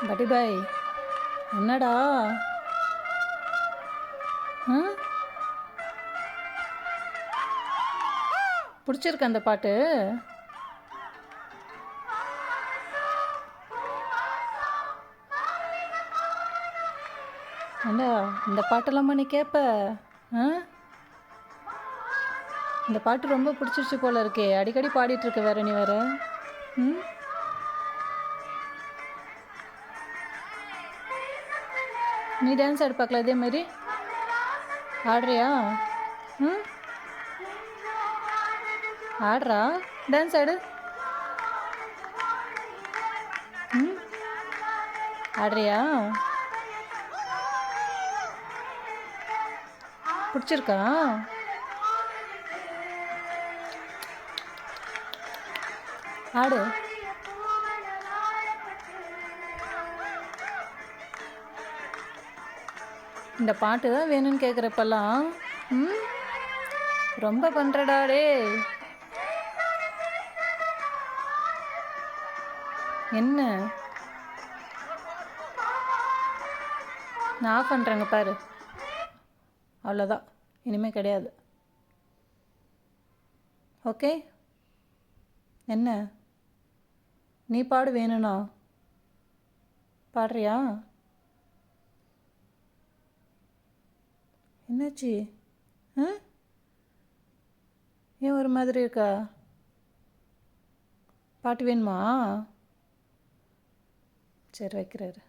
பட்டி பாய், என்னடா? பிடிச்சிருக்கு அந்த பாட்டு. ஏண்டா இந்த பாட்டெல்லாமா நீ கேட்ப? இந்த பாட்டு ரொம்ப பிடிச்சிருச்சு போல இருக்கே, அடிக்கடி பாடிட்டு இருக்க வேற நீ வேற. நீ டான்ஸ் ஆடி பார்க்கல இதே மாதிரி? ஆடுறியா? ஆடுறா, டான்ஸ் ஆடு. ஆடுறியா? பிடிச்சிருக்கா? ஆடு. இந்த பாட்டு தான் வேணும்னு கேட்குறப்பெல்லாம் ரொம்ப பண்ணுறடாடே. என்ன நான் ஆஃப் பண்ணுறேங்க பாரு. அவ்வளோதான், இனிமேல் கிடையாது. ஓகே, என்ன நீ பாடு வேணும்னா? பாடுறியா? என்னாச்சு? ஏன் ஒரு மாதிரி இருக்கா? பாட்டு வேணுமா? சரி வைக்கிறாரு.